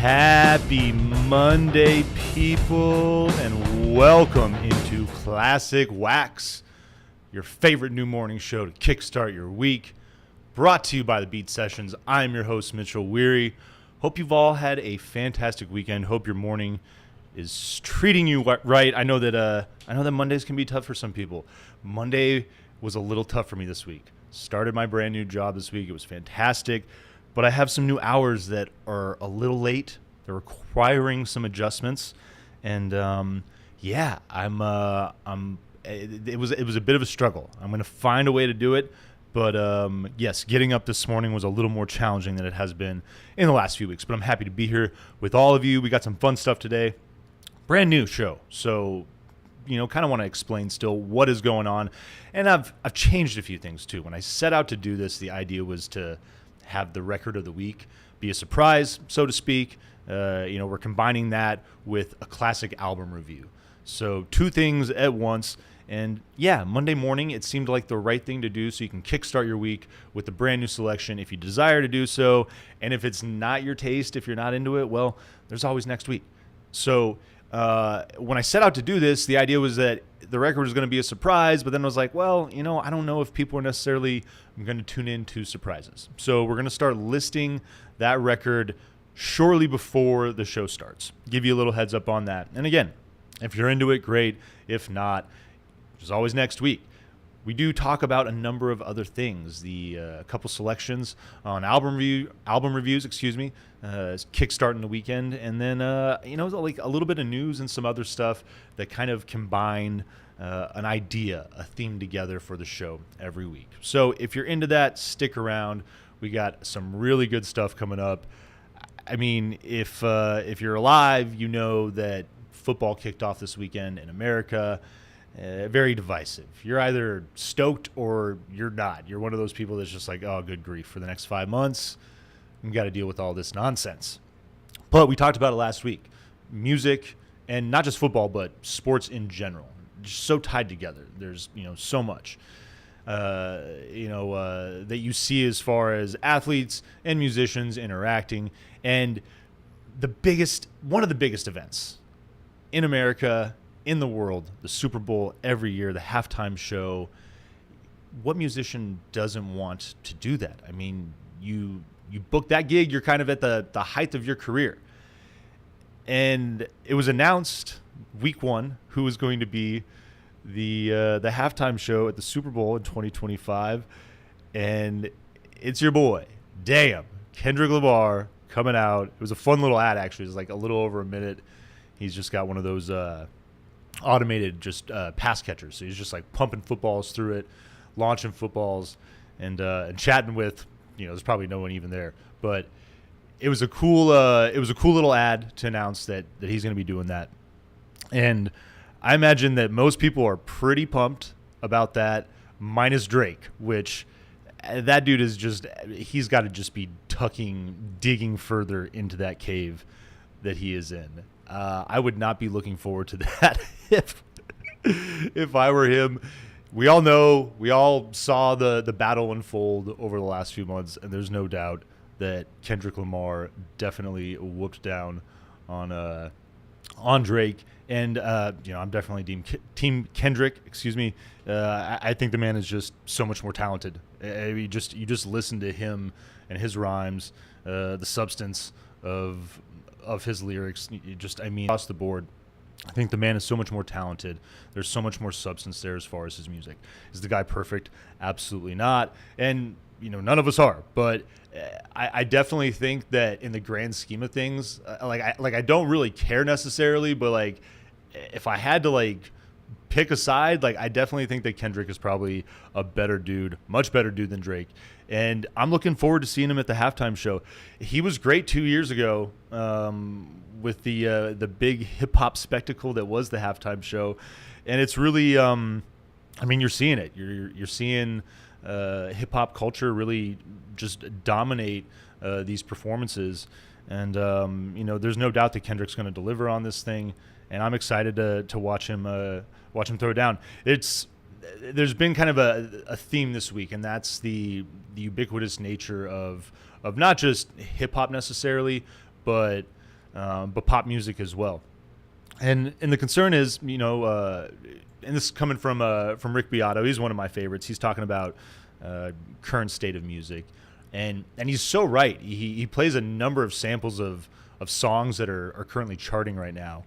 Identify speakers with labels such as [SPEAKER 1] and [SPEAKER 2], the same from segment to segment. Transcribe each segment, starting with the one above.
[SPEAKER 1] Happy Monday, people, and welcome into Classic Wax, your favorite new morning show to kickstart your week. Brought to you by the Beat Sessions. I'm your host, Mitchell Weary. Hope you've all had a fantastic weekend. Hope your morning is treating you right. I know that Mondays can be tough for some people. Monday was a little tough for me this week. Started my brand new job this week. It was fantastic. But I have some new hours that are a little late. They're requiring some adjustments, and it was a bit of a struggle. I'm going to find a way to do it, but yes, getting up this morning was a little more challenging than it has been in the last few weeks. But I'm happy to be here with all of you. We got some fun stuff today. Brand new show, so kind of want to explain still what is going on, and I've changed a few things too. When I set out to do this, the idea was to have the record of the week be a surprise, so to speak. We're combining that with a classic album review. So two things at once. And yeah, Monday morning, it seemed like the right thing to do so you can kickstart your week with a brand new selection if you desire to do so. And if it's not your taste, if you're not into it, well, there's always next week. So when I set out to do this, the idea was that the record was going to be a surprise, but then I was like, well, I don't know if people are necessarily going to tune in to surprises. So we're going to start listing that record shortly before the show starts. Give you a little heads up on that. And again, if you're into it, great. If not, there's always next week. We do talk about a number of other things. The couple selections on album reviews, kickstarting the weekend, and then like a little bit of news and some other stuff that kind of combine an idea, a theme together for the show every week. So if you're into that, stick around. We got some really good stuff coming up. I mean, if you're alive, you know that football kicked off this weekend in America. Very divisive. You're either stoked or you're not. You're one of those people that's just like, oh, good grief. For the next 5 months, we've got to deal with all this nonsense. But we talked about it last week. Music, and not just football, but sports in general. Just so tied together. There's, so much, that you see as far as athletes and musicians interacting. And one of the biggest events in America, in the world, the Super Bowl every year, the halftime show. What musician doesn't want to do that? I mean, you book that gig, you're kind of at the height of your career. And it was announced week one who was going to be the halftime show at the Super Bowl in 2025. And it's your boy, Kendrick Lamar, coming out. It was a fun little ad, actually. It was like a little over a minute. He's just got one of those automated pass catchers. So he's just like pumping footballs through it, launching footballs, and chatting with, there's probably no one even there. But it was a cool little ad to announce that he's going to be doing that. And I imagine that most people are pretty pumped about that, minus Drake, which that dude he's got to just be digging further into that cave that he is in. I would not be looking forward to that if I were him. We all saw the battle unfold over the last few months, and there's no doubt that Kendrick Lamar definitely whooped down on Drake. And I'm definitely team Kendrick. Excuse me. I think the man is just so much more talented. You just listen to him and his rhymes, the substance of his lyrics, across the board. I think the man is so much more talented. There's so much more substance there as far as his music. Is the guy perfect? Absolutely not. And, none of us are. But I definitely think that in the grand scheme of things, I don't really care necessarily, but if I had to pick a side, I definitely think that Kendrick is probably a better dude, much better dude than Drake. And I'm looking forward to seeing him at the halftime show. He was great 2 years ago with the big hip hop spectacle that was the halftime show, and it's really, you're seeing it. You're seeing hip hop culture really just dominate these performances, and there's no doubt that Kendrick's going to deliver on this thing, and I'm excited to watch him throw it down. There's been kind of a theme this week, and that's the ubiquitous nature of not just hip hop necessarily, but but pop music as well. And the concern is, and this is coming from Rick Beato. He's one of my favorites. He's talking about current state of music, and he's so right. He plays a number of samples of songs that are currently charting right now,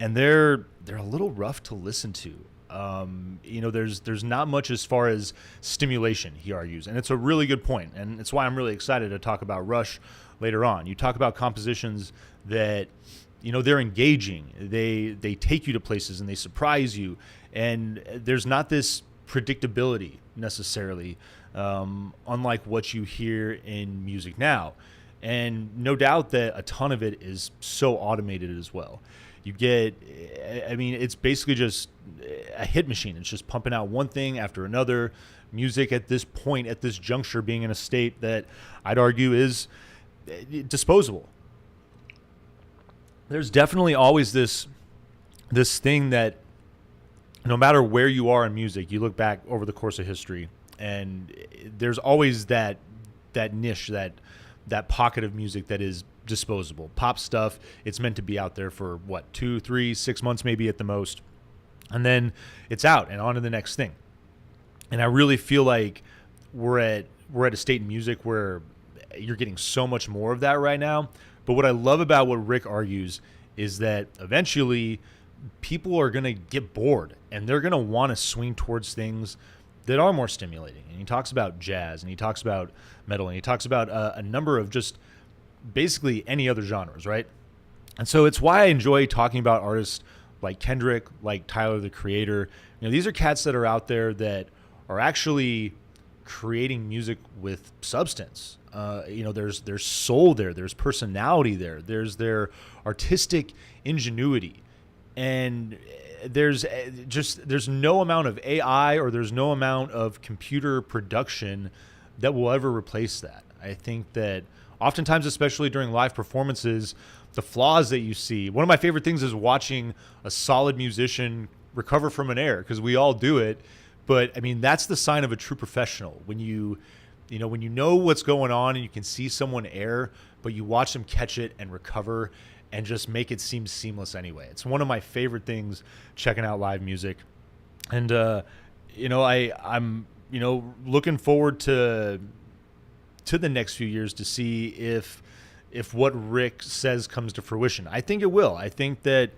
[SPEAKER 1] and they're a little rough to listen to. There's not much as far as stimulation, he argues, and it's a really good point, and it's why I'm really excited to talk about Rush later on. You talk about compositions that, they're engaging. They take you to places and they surprise you, and there's not this predictability necessarily, unlike what you hear in music now. And no doubt that a ton of it is so automated as well. You get, it's basically just a hit machine. It's just pumping out one thing after another. Music at this point, at this juncture, being in a state that I'd argue is disposable. There's definitely always this thing that no matter where you are in music, you look back over the course of history, and there's always that niche, that pocket of music that is disposable. Pop stuff, it's meant to be out there for 2, 3, 6 months maybe at the most, and then it's out and on to the next thing. And I really feel like we're at a state in music where you're getting so much more of that right now. But what I love about what Rick argues is that eventually people are going to get bored and they're going to want to swing towards things that are more stimulating. And he talks about jazz, and he talks about metal, and he talks about a number of just basically any other genres, right? And so it's why I enjoy talking about artists like Kendrick, like Tyler, the Creator. These are cats that are out there that are actually creating music with substance. There's soul there, there's personality there, there's their artistic ingenuity, and there's no amount of AI or there's no amount of computer production that will ever replace that. I think that oftentimes, especially during live performances, the flaws that you see, one of my favorite things is watching a solid musician recover from an error, because we all do it. But that's the sign of a true professional. When you know what's going on and you can see someone err, but you watch them catch it and recover and just make it seem seamless anyway. It's one of my favorite things checking out live music. And I'm looking forward to the next few years to see if what Rick says comes to fruition. I think it will. I think that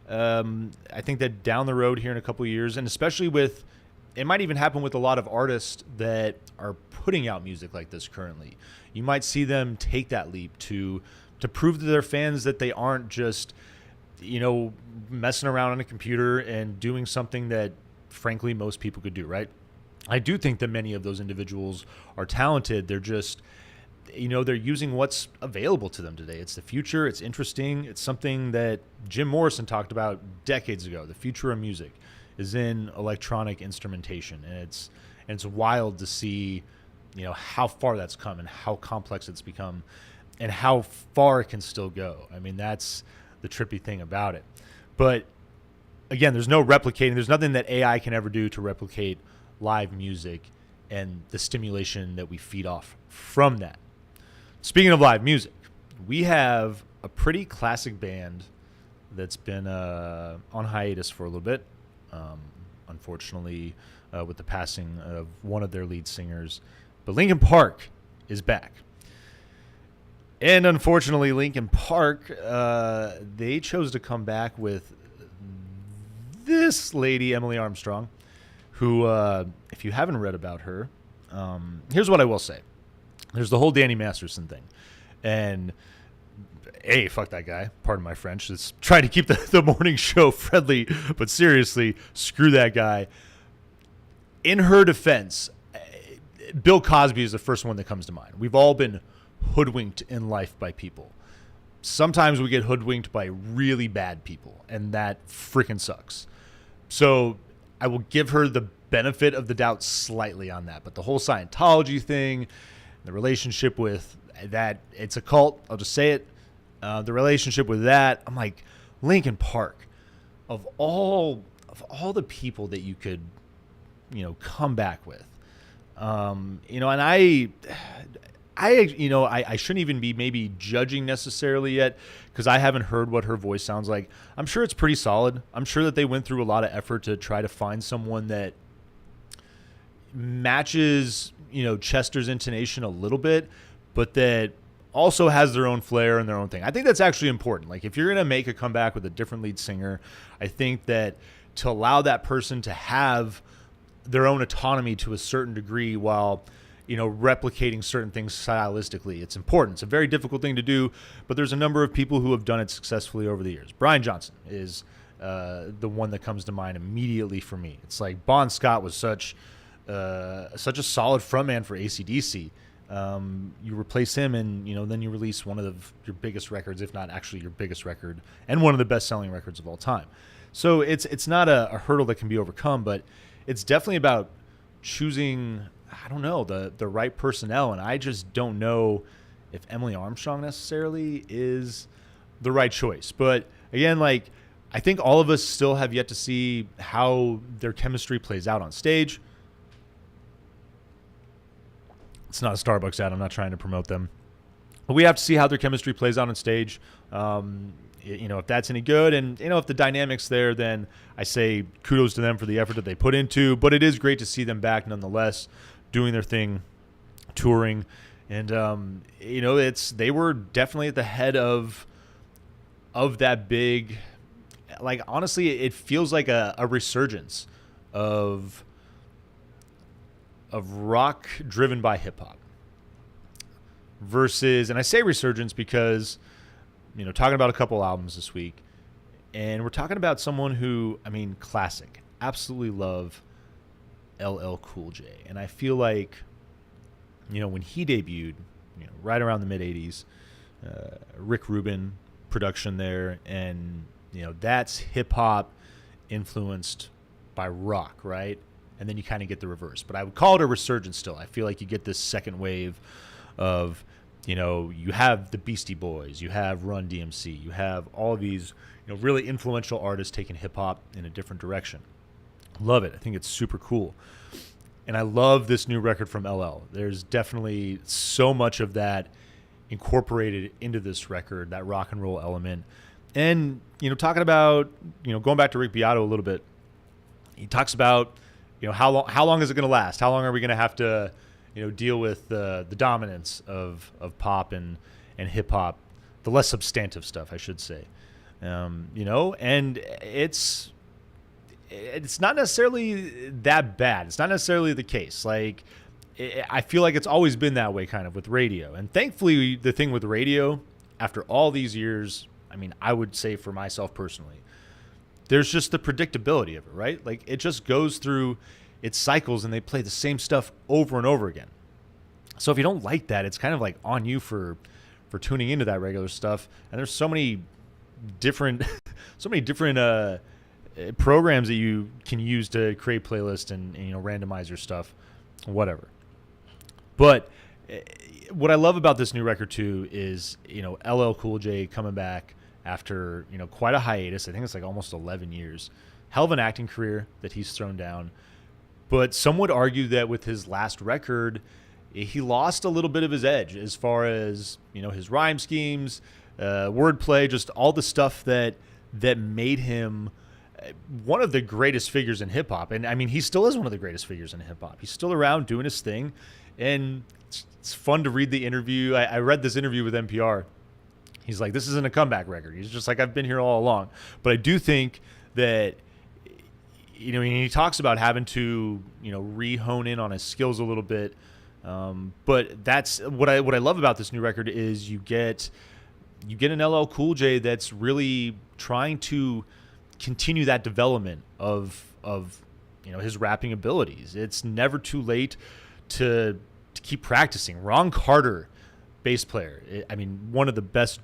[SPEAKER 1] down the road here in a couple of years, and especially it might even happen with a lot of artists that are putting out music like this currently. You might see them take that leap to prove to their fans that they aren't just, messing around on a computer and doing something that, frankly, most people could do, right? I do think that many of those individuals are talented. They're just, they're using what's available to them today. It's the future. It's interesting. It's something that Jim Morrison talked about decades ago. The future of music is in electronic instrumentation, and it's wild to see, how far that's come and how complex it's become, and how far it can still go. That's the trippy thing about it. But again, there's no replicating. There's nothing that AI can ever do to replicate live music and the stimulation that we feed off from that. Speaking of live music, we have a pretty classic band that's been on hiatus for a little bit. Unfortunately, with the passing of one of their lead singers. But Linkin Park is back. And unfortunately, Linkin Park, they chose to come back with this lady, Emily Armstrong, who, if you haven't read about her, here's what I will say. There's the whole Danny Masterson thing. And fuck that guy. Pardon my French. Let's try to keep the morning show friendly, but seriously, screw that guy. In her defense, Bill Cosby is the first one that comes to mind. We've all been hoodwinked in life by people. Sometimes we get hoodwinked by really bad people, and that freaking sucks. So I will give her the benefit of the doubt slightly on that. But the whole Scientology thing, the relationship with that, it's a cult. I'll just say it. The relationship with that, I'm like, Linkin Park, of all the people that you could, come back with, and I shouldn't even be maybe judging necessarily yet because I haven't heard what her voice sounds like. I'm sure it's pretty solid. I'm sure that they went through a lot of effort to try to find someone that matches, Chester's intonation a little bit, but that also has their own flair and their own thing. I think that's actually important. Like if you're going to make a comeback with a different lead singer, I think that to allow that person to have their own autonomy to a certain degree while replicating certain things stylistically, it's important. It's a very difficult thing to do, but there's a number of people who have done it successfully over the years. Brian Johnson is the one that comes to mind immediately for me. It's like Bon Scott was such a solid frontman for AC/DC. You replace him and, then you release one of your biggest records, if not actually your biggest record, and one of the best-selling records of all time. So it's not a hurdle that can be overcome, but it's definitely about choosing, I don't know, the right personnel, and I just don't know if Emily Armstrong necessarily is the right choice. But again, like I think all of us still have yet to see how their chemistry plays out on stage. It's not a Starbucks ad. I'm not trying to promote them. But we have to see how their chemistry plays out on stage. If that's any good and, if the dynamic's there, then I say kudos to them for the effort that they put into. But it is great to see them back nonetheless, doing their thing, touring. And, they were definitely at the head of that big, like, honestly, it feels like a resurgence of rock driven by hip hop versus, and I say resurgence because, talking about a couple albums this week, and we're talking about someone who, classic, absolutely love LL Cool J. And I feel like, when he debuted, right around the mid 80s, Rick Rubin production there. And, that's hip hop influenced by rock, right? And then you kind of get the reverse. But I would call it a resurgence still. I feel like you get this second wave of, you have the Beastie Boys, you have Run DMC, you have all of these, really influential artists taking hip-hop in a different direction. Love it. I think it's super cool. And I love this new record from LL. There's definitely so much of that incorporated into this record, that rock and roll element. And, talking about, going back to Rick Beato a little bit, he talks about, how long is it going to last? How long are we going to have to, deal with the dominance of pop and hip hop, the less substantive stuff, I should say. And it's not necessarily that bad. It's not necessarily the case. Like, I feel like it's always been that way kind of with radio. And thankfully, the thing with radio, after all these years, I would say for myself personally, there's just the predictability of it, right? Like it just goes through its cycles and they play the same stuff over and over again. So if you don't like that, it's kind of like on you for tuning into that regular stuff. And there's so many different programs that you can use to create playlists and randomize your stuff, whatever. But what I love about this new record too is, LL Cool J coming back after, quite a hiatus. I think it's like almost 11 years. Hell of an acting career that he's thrown down. But some would argue that with his last record, he lost a little bit of his edge as far as, his rhyme schemes, wordplay, just all the stuff that made him one of the greatest figures in hip hop. And he still is one of the greatest figures in hip hop. He's still around doing his thing. And it's fun to read the interview. I read this interview with NPR. He's like, this isn't a comeback record. He's just like, I've been here all along. But I do think that, he talks about having to, re-hone in on his skills a little bit. But that's what I love about this new record is you get an LL Cool J that's really trying to continue that development of his rapping abilities. It's never too late to keep practicing. Ron Carter, bass player, one of the best,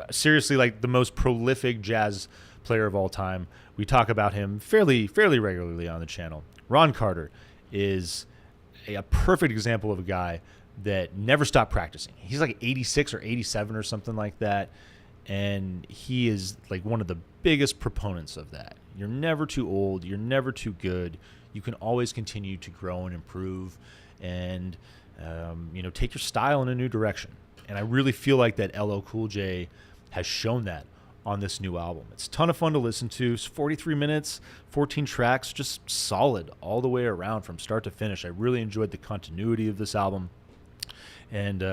[SPEAKER 1] seriously, like the most prolific jazz player of all time. We talk about him fairly regularly on the channel. Ron Carter is a perfect example of a guy that never stopped practicing. He's like 86 or 87 or something like that. And he is like one of the biggest proponents of that. You're never too old. You're never too good. you can always continue to grow and improve and, take your style in a new direction. And I really feel like that LL Cool J has shown that on this new album. It's a ton of fun to listen to. It's 43 minutes, 14 tracks, just solid all the way around from start to finish. I really enjoyed the continuity of this album. And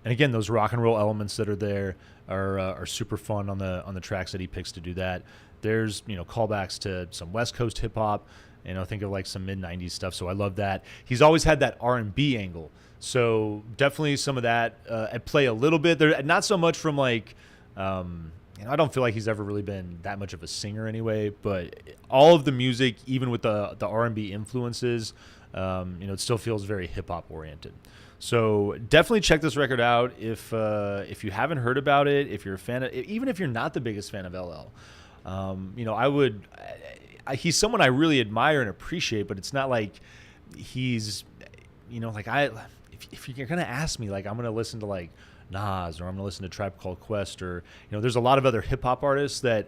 [SPEAKER 1] again, those rock and roll elements that are there are super fun on the tracks that he picks to do that. There's, callbacks to some West Coast hip hop, think of like some mid 90s stuff. So I love that. He's always had that R&B angle. So definitely some of that at play a little bit there. Not so much from like, I don't feel like he's ever really been that much of a singer anyway, but all of the music, even with the R&B influences, it still feels very hip hop oriented. So definitely check this record out if you haven't heard about it, if you're a fan of, even if you're not the biggest fan of LL. He's someone I really admire and appreciate, but it's not like he's, if you're going to ask me, like, I'm going to listen to like Nas or I'm going to listen to Tribe Called Quest or, there's a lot of other hip hop artists that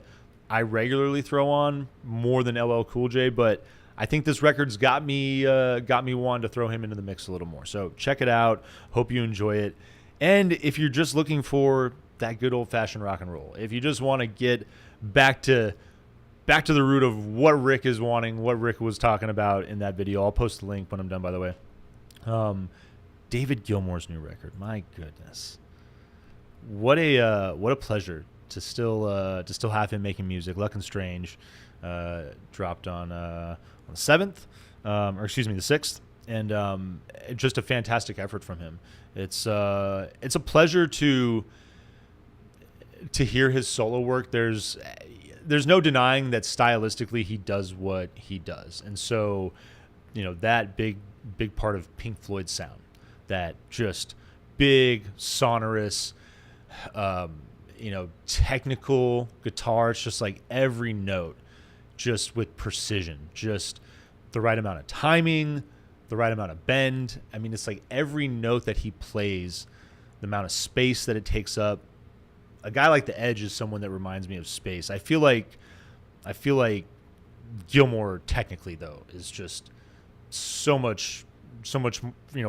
[SPEAKER 1] I regularly throw on more than LL Cool J, but I think this record's got me wanting to throw him into the mix a little more. So check it out. Hope you enjoy it. And if you're just looking for that good old fashioned rock and roll, if you just want to get back to the root of what Rick is wanting, what Rick was talking about in that video, I'll post the link when I'm done, by the way. David Gilmour's new record. My goodness. What a pleasure to still have him making music. Luck and Strange dropped on the 7th, or excuse me, the 6th, and just a fantastic effort from him. It's a pleasure to hear his solo work. There's no denying that stylistically he does what he does, and so that big part of Pink Floyd's sound, that just big sonorous, technical guitar. It's just like every note just with precision, just the right amount of timing, the right amount of bend. I mean, it's like every note that he plays, the amount of space that it takes up. A guy like The Edge is someone that reminds me of space. I feel like Gilmour technically though is just so much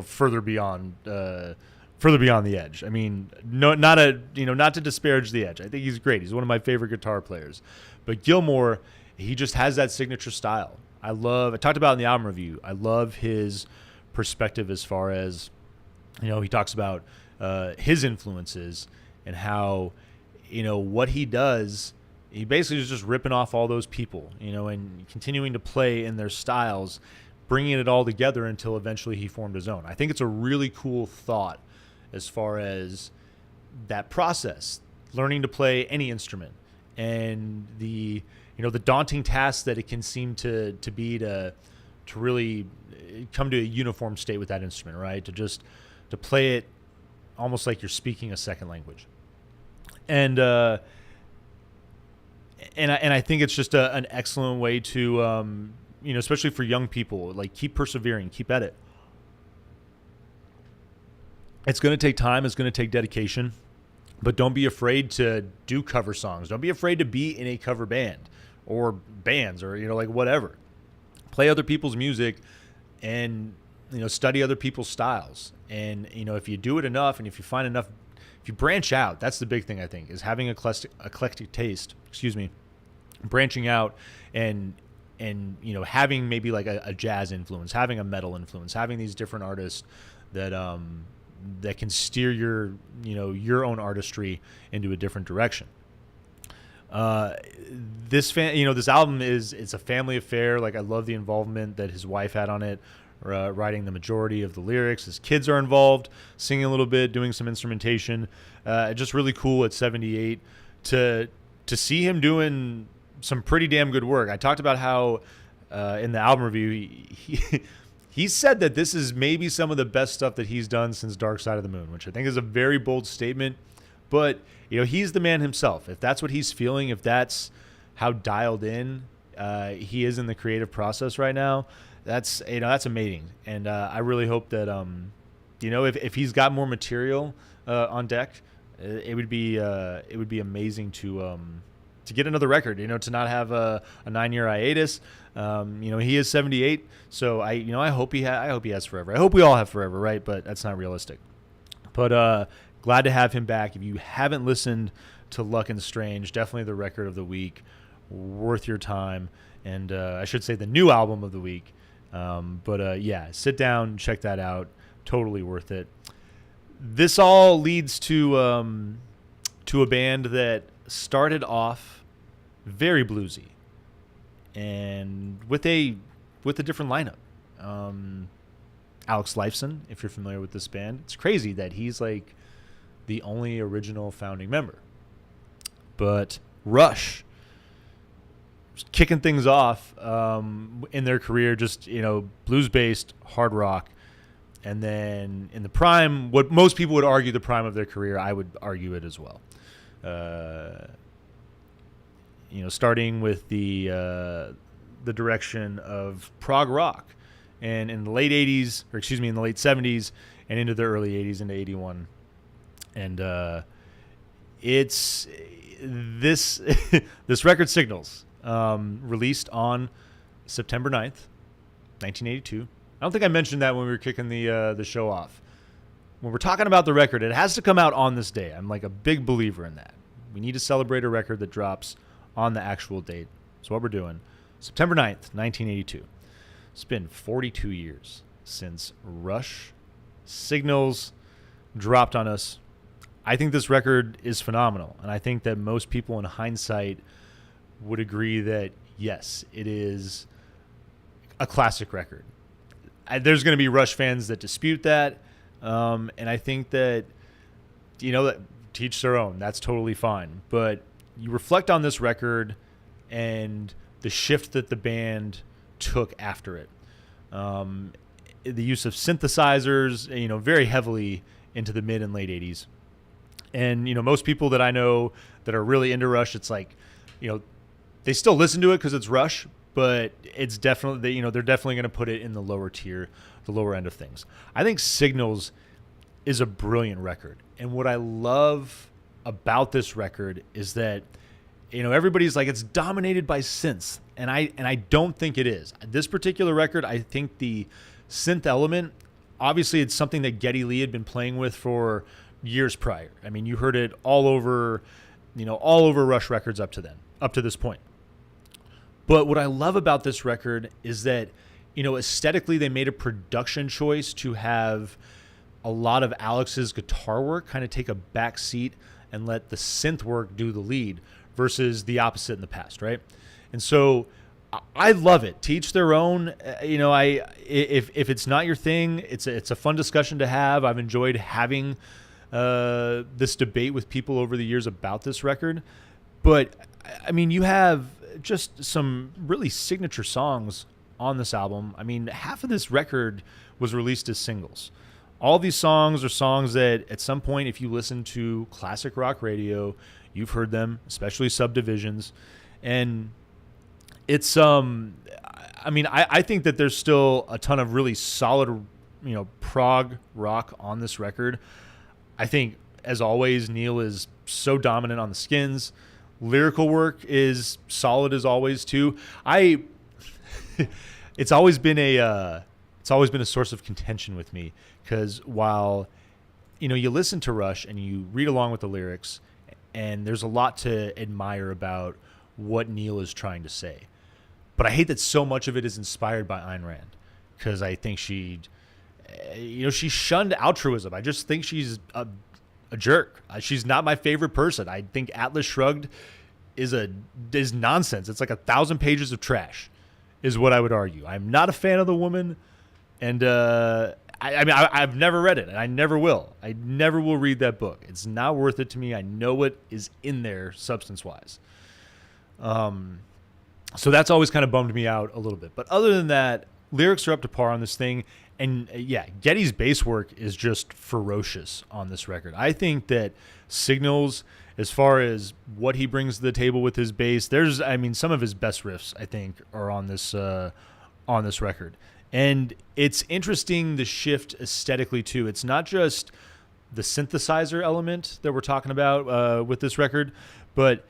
[SPEAKER 1] further beyond The Edge. I mean, not to disparage The Edge. I think he's great. He's one of my favorite guitar players. But Gilmour, he just has that signature style. I talked about in the album review, I love his perspective as far as, he talks about his influences and how, what he does, he basically is just ripping off all those people, and continuing to play in their styles, bringing it all together until eventually he formed his own. I think it's a really cool thought as far as that process, learning to play any instrument, and the daunting task that it can seem to be to really come to a uniform state with that instrument, right? To play it almost like you're speaking a second language. And I think it's just an excellent way to, especially for young people, like keep persevering, keep at it. It's going to take time. It's going to take dedication, but don't be afraid to do cover songs. Don't be afraid to be in a cover band or bands or, whatever. Play other people's music and, study other people's styles. And, if you do it enough and if you find enough, if you branch out, that's the big thing, I think, is having eclectic taste, branching out and having maybe like a jazz influence, having a metal influence, having these different artists that can steer your own artistry into a different direction. This album it's a family affair. Like, I love the involvement that his wife had on it, writing the majority of the lyrics. His kids are involved, singing a little bit, doing some instrumentation. Just really cool at 78 to see him doing some pretty damn good work. I talked about how in the album review he said that this is maybe some of the best stuff that he's done since Dark Side of the Moon, which I think is a very bold statement. But, he's the man himself. If that's what he's feeling, if that's how dialed in he is in the creative process right now, that's amazing. And I really hope that, if he's got more material on deck, it would be amazing to to get another record, to not have a 9-year hiatus. He is 78, so I hope he has forever. I hope we all have forever, right? But that's not realistic. But glad to have him back. If you haven't listened to Luck and Strange, definitely the record of the week, worth your time. And I should say the new album of the week. Sit down, check that out. Totally worth it. This all leads to a band that started off very bluesy and with a different lineup. Alex Lifeson, if you're familiar with this band, it's crazy that he's like the only original founding member. But Rush, kicking things off in their career, just blues-based hard rock, and then in the prime, what most people would argue the prime of their career, I would argue it as well. Starting with the direction of prog rock, and in the late 80s, in the late 70s, and into the early 80s, into 81, and it's this this record Signals. Released on September 9th, 1982. I don't think I mentioned that when we were kicking the show off. When we're talking about the record, it has to come out on this day. I'm like a big believer in that. We need to celebrate a record that drops on the actual date. That's what we're doing. September 9th, 1982. It's been 42 years since Rush Signals dropped on us. I think this record is phenomenal, and I think that most people in hindsight would agree that, yes, it is a classic record. There's going to be Rush fans that dispute that, and I think that, that to each their own. That's totally fine. But you reflect on this record and the shift that the band took after it. The use of synthesizers, very heavily into the mid and late 80s. And, most people that I know that are really into Rush, it's like, they still listen to it because it's Rush, but it's definitely, they're definitely going to put it in the lower tier, the lower end of things. I think Signals is a brilliant record. And what I love about this record is that, everybody's like, it's dominated by synths. And I don't think it is. This particular record, I think the synth element, obviously it's something that Geddy Lee had been playing with for years prior. I mean, you heard it all over Rush records up to this point. But what I love about this record is that, aesthetically they made a production choice to have a lot of Alex's guitar work kind of take a back seat and let the synth work do the lead versus the opposite in the past, right? And so I love it. To each their own. If it's not your thing, it's a fun discussion to have. I've enjoyed having this debate with people over the years about this record. But, I mean, you have just some really signature songs on this album. I mean, half of this record was released as singles. All these songs are songs that at some point, if you listen to classic rock radio, you've heard them, especially Subdivisions. And it's, I think that there's still a ton of really solid, prog rock on this record. I think, as always, Neil is so dominant on the Skins. Lyrical work is solid as always too. It's always been a source of contention with me, because while you listen to Rush and you read along with the lyrics, and there's a lot to admire about what Neil is trying to say, but I hate that so much of it is inspired by Ayn Rand, because I think she shunned altruism. I just think she's a jerk. She's not my favorite person. I think Atlas Shrugged is nonsense. It's like 1,000 pages of trash, is what I would argue. I'm not a fan of the woman, and I've never read it, and I never will. I never will read that book. It's not worth it to me. I know what is in there substance-wise. So that's always kind of bummed me out a little bit. But other than that, lyrics are up to par on this thing. And Geddy's bass work is just ferocious on this record. I think that Signals, as far as what he brings to the table with his bass, some of his best riffs, I think, are on this record. And it's interesting, the shift aesthetically too. It's not just the synthesizer element that we're talking about with this record, but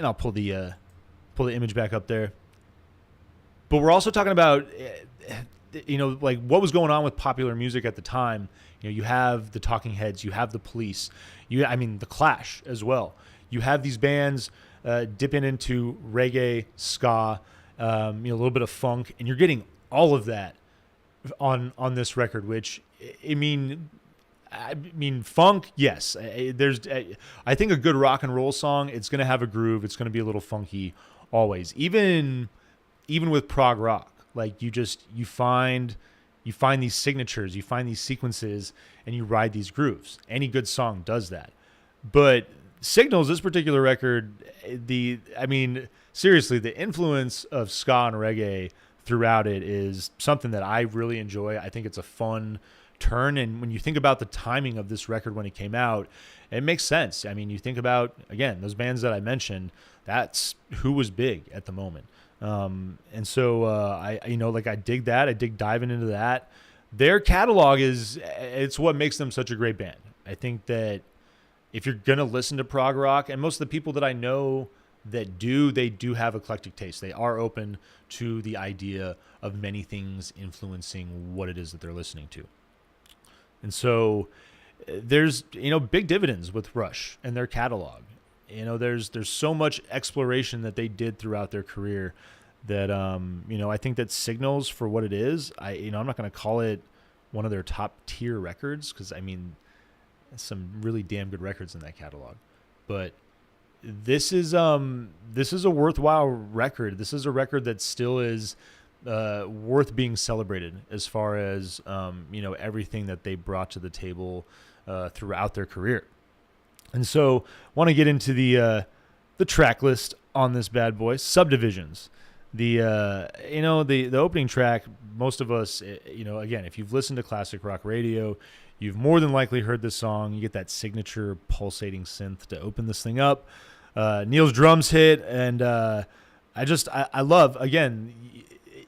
[SPEAKER 1] and I'll pull the image back up there. But we're also talking about, like what was going on with popular music at the time. You have the Talking Heads, you have the Police, the Clash as well. You have these bands dipping into reggae, ska, a little bit of funk, and you're getting all of that on this record. Which I mean, funk, yes. I think a good rock and roll song, it's going to have a groove. It's going to be a little funky always. Even with prog rock, like you find these signatures, you find these sequences, and you ride these grooves. Any good song does that. But Signals, this particular record, seriously, the influence of ska and reggae throughout it is something that I really enjoy. I think it's a fun turn, and when you think about the timing of this record when it came out, it makes sense. You think about, again, those bands that I mentioned, that's who was big at the moment. And so I dig that. I dig diving into that. Their catalog it's what makes them such a great band. I think that if you're going to listen to prog rock, and most of the people that I know that they do have eclectic taste. They are open to the idea of many things influencing what it is that they're listening to. And so there's, big dividends with Rush and their catalog. There's so much exploration that they did throughout their career that, I think that Signals, for what it is, I'm not going to call it one of their top tier records, because some really damn good records in that catalog. But this is a worthwhile record. This is a record that still is worth being celebrated as far as everything that they brought to the table throughout their career. And so want to get into the track list on this bad boy. Subdivisions. The opening track, most of us, again, if you've listened to classic rock radio, you've more than likely heard this song. You get that signature pulsating synth to open this thing up. Neil's drums hit, and I love, again,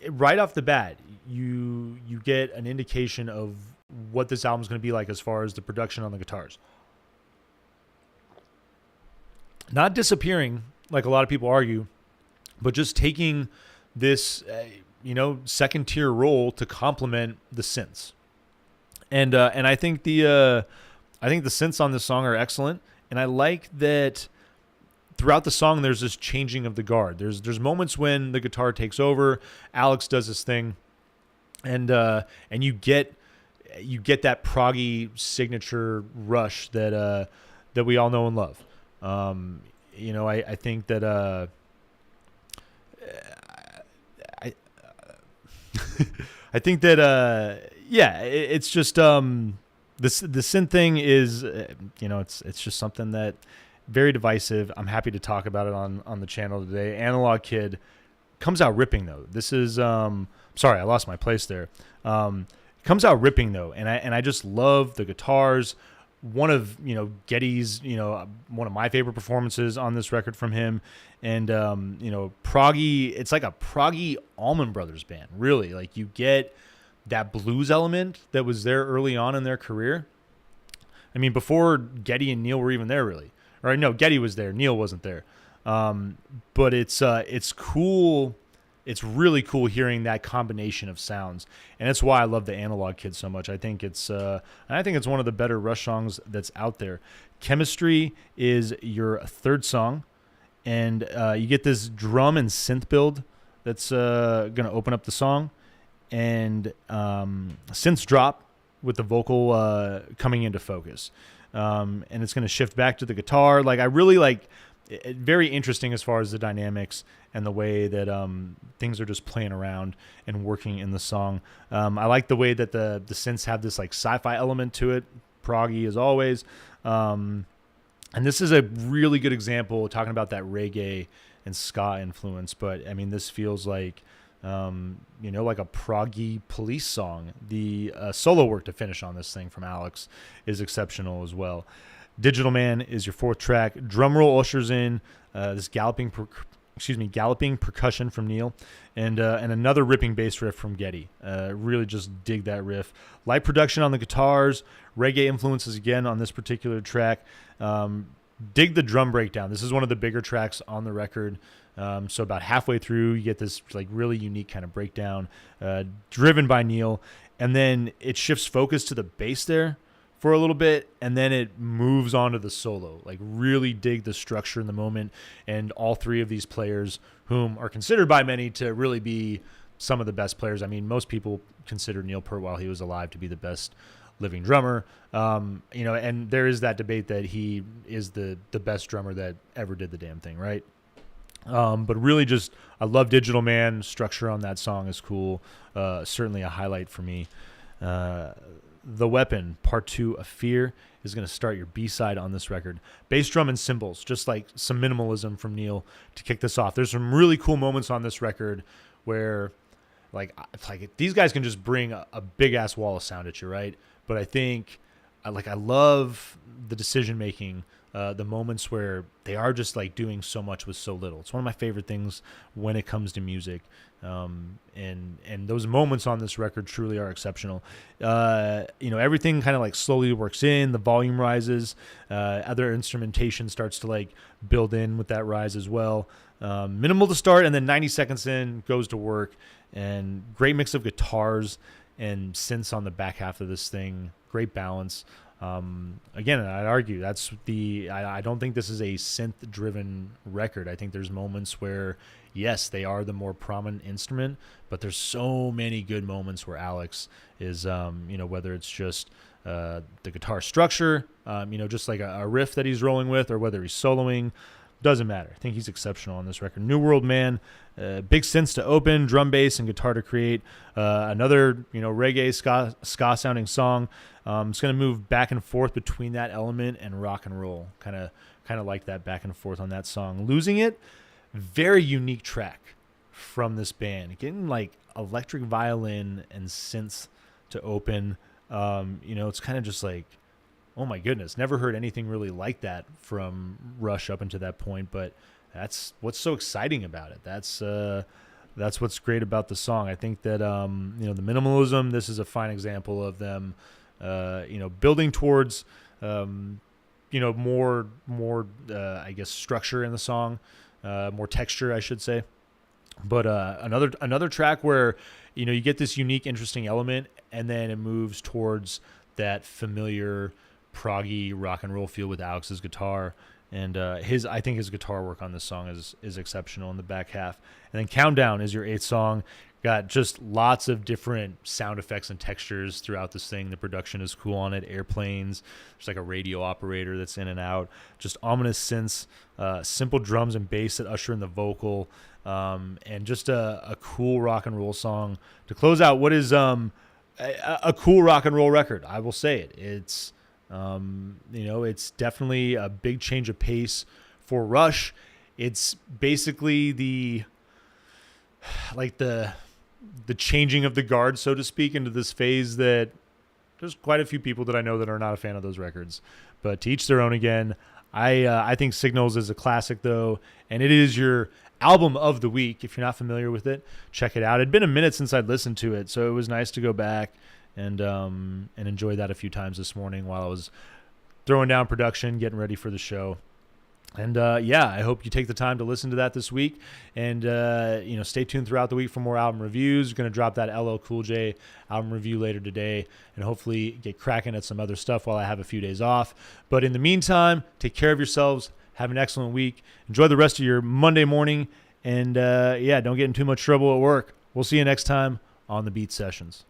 [SPEAKER 1] right off the bat, you get an indication of what this album's going to be like as far as the production on the guitars. Not disappearing, like a lot of people argue, but just taking this, second tier role to complement the synths. And I think the synths on this song are excellent, and I like that throughout the song there's this changing of the guard. There's moments when the guitar takes over, Alex does his thing, and you get that proggy signature Rush that we all know and love. I think that I think that it's just the synth thing is it's just something that very divisive. I'm happy to talk about it on the channel today. Analog Kid comes out ripping though. This is sorry, I lost my place there. Comes out ripping though, and I just love the guitars. One of Geddy's one of my favorite performances on this record from him, and proggy. It's like a proggy Allman Brothers band, really. Like you get that blues element that was there early on in their career. Before Geddy and Neil were even there, really. Or no, Geddy was there, Neil wasn't there. But it's cool. It's really cool hearing that combination of sounds, and that's why I love the Analog Kid so much. I think it's one of the better Rush songs that's out there. Chemistry is your third song, and you get this drum and synth build that's going to open up the song, and synths drop with the vocal coming into focus, and it's going to shift back to the guitar. Like I really like. Very interesting as far as the dynamics and the way that things are just playing around and working in the song. I like the way that the synths have this like sci-fi element to it, proggy as always. And this is a really good example talking about that reggae and ska influence. But this feels like like a proggy Police song. The solo work to finish on this thing from Alex is exceptional as well. Digital Man is your fourth track. Drum roll ushers in this galloping percussion from Neil, and another ripping bass riff from Geddy. Really just dig that riff. Light production on the guitars, reggae influences again on this particular track. dig the drum breakdown. This is one of the bigger tracks on the record. So about halfway through, you get this like really unique kind of breakdown, driven by Neil, and then it shifts focus to the bass there for a little bit, and then it moves on to the solo. Like, really dig the structure in the moment, and all three of these players, whom are considered by many to really be some of the best players. I mean, most people consider Neil Peart while he was alive to be the best living drummer. And there is that debate that he is the best drummer that ever did the damn thing, right? But really just, I love Digital Man. Structure on that song is cool. Certainly a highlight for me. The Weapon, Part 2 of Fear, is going to start your B-side on this record. Bass drum and cymbals, just like some minimalism from Neil to kick this off. There's some really cool moments on this record where like these guys can just bring a big-ass wall of sound at you, right? But I think I love the decision-making, the moments where they are just like doing so much with so little. It's one of my favorite things when it comes to music. And those moments on this record truly are exceptional. Everything kind of like slowly works in, the volume rises, other instrumentation starts to like build in with that rise as well. Minimal to start, and then 90 seconds in goes to work, and great mix of guitars and synths on the back half of this thing. Great balance. Again, I'd argue I don't think this is a synth-driven record. I think there's moments where, yes, they are the more prominent instrument, but there's so many good moments where Alex is, whether it's just the guitar structure, just like a riff that he's rolling with, or whether he's soloing, doesn't matter. I think he's exceptional on this record. New World Man, big synths to open, drum, bass, and guitar to create. Another, reggae ska sounding song. It's going to move back and forth between that element and rock and roll. Kind of like that back and forth on that song. Losing It, very unique track from this band. Getting like electric violin and synths to open. It's kind of just like, oh my goodness, never heard anything really like that from Rush up until that point, but that's what's so exciting about it. That's what's great about the song. I think that the minimalism, this is a fine example of them building towards more I guess structure in the song, more texture, I should say. But another track where you get this unique, interesting element, and then it moves towards that familiar proggy rock and roll feel with Alex's guitar, and I think his guitar work on this song is exceptional in the back half. And then Countdown is your 8th song. Got just lots of different sound effects and textures throughout this thing. The production is cool on it. Airplanes, there's like a radio operator that's in and out. Just ominous synths, simple drums and bass that usher in the vocal, and just a cool rock and roll song to close out what is a cool rock and roll record. I will say it. It's it's definitely a big change of pace for Rush. It's basically the changing of the guard, so to speak, into this phase that there's quite a few people that I know that are not a fan of those records. But to each their own again. I think Signals is a classic, though, and it is your album of the week. If you're not familiar with it, check it out. It'd been a minute since I'd listened to it, so it was nice to go back and enjoy that a few times this morning while I was throwing down production, getting ready for the show. And I hope you take the time to listen to that this week, and stay tuned throughout the week for more album reviews. Going to drop that LL Cool J album review later today, and hopefully get cracking at some other stuff while I have a few days off. But in the meantime, take care of yourselves. Have an excellent week. Enjoy the rest of your Monday morning, and don't get in too much trouble at work. We'll see you next time on the Beat Sessions.